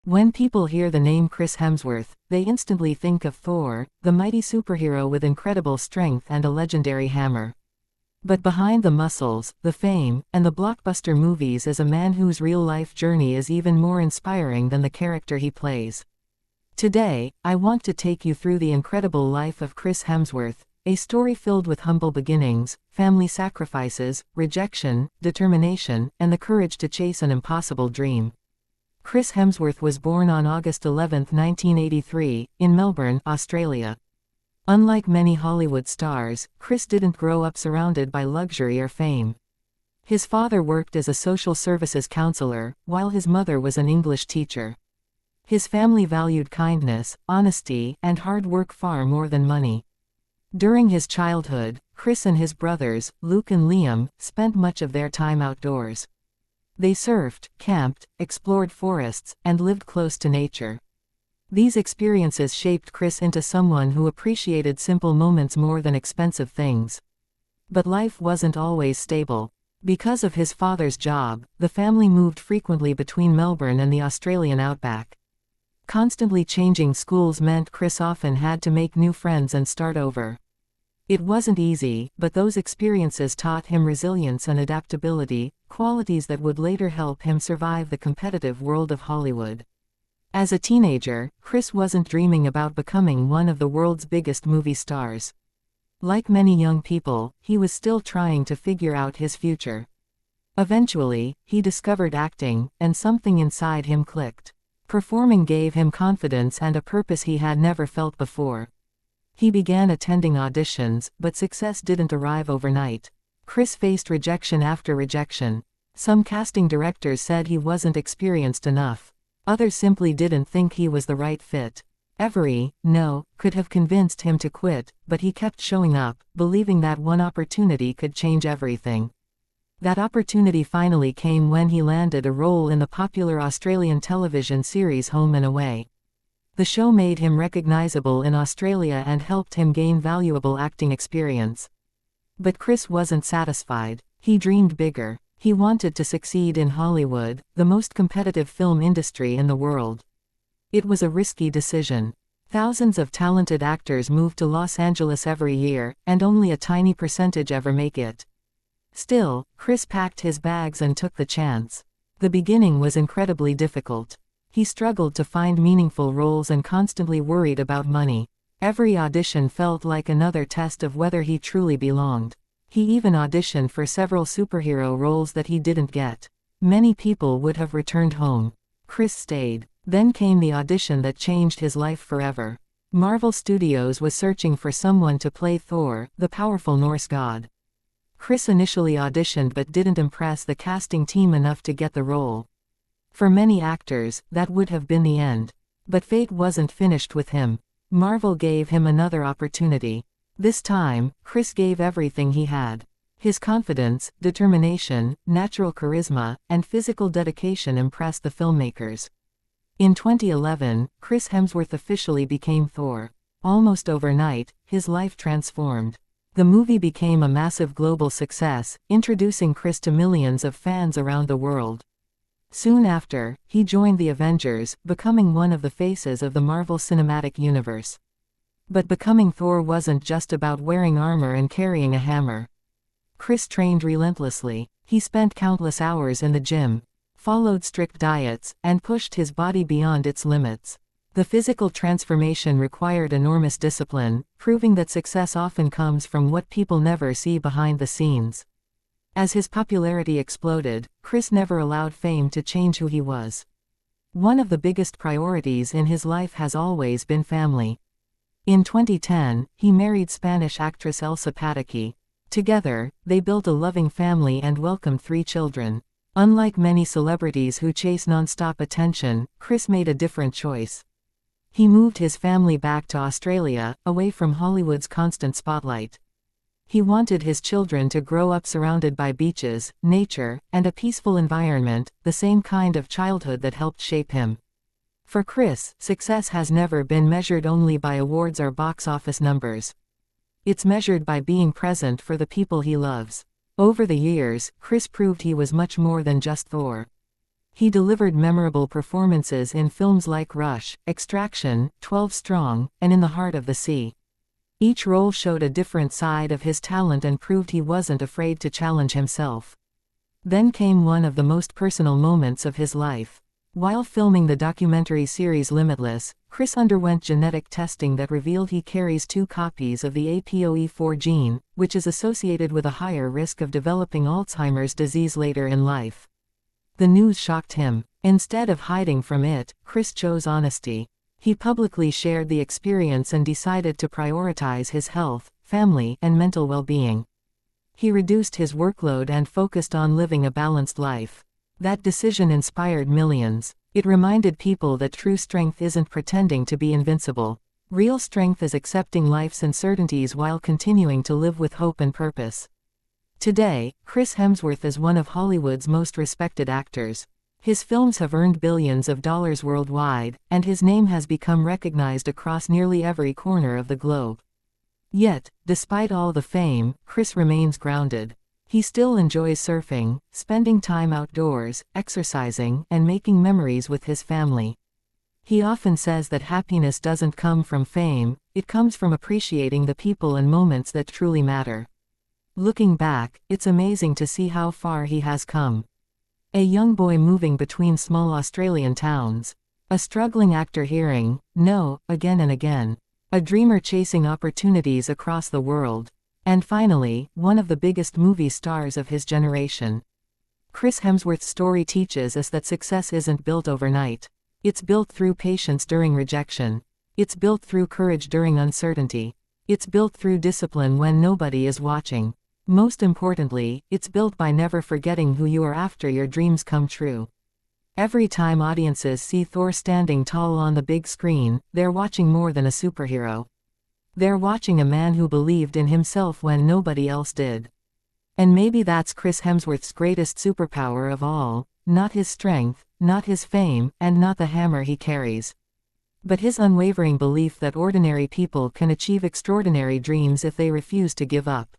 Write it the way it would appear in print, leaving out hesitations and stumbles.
When people hear the name Chris Hemsworth, they instantly think of Thor, the mighty superhero with incredible strength and a legendary hammer. But behind the muscles, the fame, and the blockbuster movies is a man whose real-life journey is even more inspiring than the character he plays. Today, I want to take you through the incredible life of Chris Hemsworth, a story filled with humble beginnings, family sacrifices, rejection, determination, and the courage to chase an impossible dream. Chris Hemsworth was born on August 11, 1983, in Melbourne, Australia. Unlike many Hollywood stars, Chris didn't grow up surrounded by luxury or fame. His father worked as a social services counselor, while his mother was an English teacher. His family valued kindness, honesty, and hard work far more than money. During his childhood, Chris and his brothers, Luke and Liam, spent much of their time outdoors. They surfed, camped, explored forests, and lived close to nature. These experiences shaped Chris into someone who appreciated simple moments more than expensive things. But life wasn't always stable. Because of his father's job, the family moved frequently between Melbourne and the Australian outback. Constantly changing schools meant Chris often had to make new friends and start over. It wasn't easy, but those experiences taught him resilience and adaptability, qualities that would later help him survive the competitive world of Hollywood. As a teenager, Chris wasn't dreaming about becoming one of the world's biggest movie stars. Like many young people, he was still trying to figure out his future. Eventually, he discovered acting, and something inside him clicked. Performing gave him confidence and a purpose he had never felt before. He began attending auditions, but success didn't arrive overnight. Chris faced rejection after rejection. Some casting directors said he wasn't experienced enough. Others simply didn't think he was the right fit. Every no could have convinced him to quit, but he kept showing up, believing that one opportunity could change everything. That opportunity finally came when he landed a role in the popular Australian television series Home and Away. The show made him recognizable in Australia and helped him gain valuable acting experience. But Chris wasn't satisfied. He dreamed bigger. He wanted to succeed in Hollywood, the most competitive film industry in the world. It was a risky decision. Thousands of talented actors move to Los Angeles every year, and only a tiny percentage ever make it. Still, Chris packed his bags and took the chance. The beginning was incredibly difficult. He struggled to find meaningful roles and constantly worried about money. Every audition felt like another test of whether he truly belonged. He even auditioned for several superhero roles that he didn't get. Many people would have returned home. Chris stayed. Then came the audition that changed his life forever. Marvel Studios was searching for someone to play Thor, the powerful Norse god. Chris initially auditioned but didn't impress the casting team enough to get the role. For many actors, that would have been the end. But fate wasn't finished with him. Marvel gave him another opportunity. This time, Chris gave everything he had. His confidence, determination, natural charisma, and physical dedication impressed the filmmakers. In 2011, Chris Hemsworth officially became Thor. Almost overnight, his life transformed. The movie became a massive global success, introducing Chris to millions of fans around the world. Soon after, he joined the Avengers, becoming one of the faces of the Marvel Cinematic Universe. But becoming Thor wasn't just about wearing armor and carrying a hammer. Chris trained relentlessly. He spent countless hours in the gym, followed strict diets, and pushed his body beyond its limits. The physical transformation required enormous discipline, proving that success often comes from what people never see behind the scenes. As his popularity exploded, Chris never allowed fame to change who he was. One of the biggest priorities in his life has always been family. In 2010, he married Spanish actress Elsa Pataky. Together, they built a loving family and welcomed 3 children. Unlike many celebrities who chase non-stop attention, Chris made a different choice. He moved his family back to Australia, away from Hollywood's constant spotlight. He wanted his children to grow up surrounded by beaches, nature, and a peaceful environment, the same kind of childhood that helped shape him. For Chris, success has never been measured only by awards or box office numbers. It's measured by being present for the people he loves. Over the years, Chris proved he was much more than just Thor. He delivered memorable performances in films like Rush, Extraction, 12 Strong, and In the Heart of the Sea. Each role showed a different side of his talent and proved he wasn't afraid to challenge himself. Then came one of the most personal moments of his life. While filming the documentary series Limitless, Chris underwent genetic testing that revealed he carries 2 copies of the APOE4 gene, which is associated with a higher risk of developing Alzheimer's disease later in life. The news shocked him. Instead of hiding from it, Chris chose honesty. He publicly shared the experience and decided to prioritize his health, family, and mental well-being. He reduced his workload and focused on living a balanced life. That decision inspired millions. It reminded people that true strength isn't pretending to be invincible. Real strength is accepting life's uncertainties while continuing to live with hope and purpose. Today, Chris Hemsworth is one of Hollywood's most respected actors. His films have earned billions of dollars worldwide, and his name has become recognized across nearly every corner of the globe. Yet, despite all the fame, Chris remains grounded. He still enjoys surfing, spending time outdoors, exercising, and making memories with his family. He often says that happiness doesn't come from fame, it comes from appreciating the people and moments that truly matter. Looking back, it's amazing to see how far he has come. A young boy moving between small Australian towns. A struggling actor hearing no again and again. A dreamer chasing opportunities across the world. And finally, one of the biggest movie stars of his generation. Chris Hemsworth's story teaches us that success isn't built overnight. It's built through patience during rejection. It's built through courage during uncertainty. It's built through discipline when nobody is watching. Most importantly, it's built by never forgetting who you are after your dreams come true. Every time audiences see Thor standing tall on the big screen, they're watching more than a superhero. They're watching a man who believed in himself when nobody else did. And maybe that's Chris Hemsworth's greatest superpower of all, not his strength, not his fame, and not the hammer he carries. But his unwavering belief that ordinary people can achieve extraordinary dreams if they refuse to give up.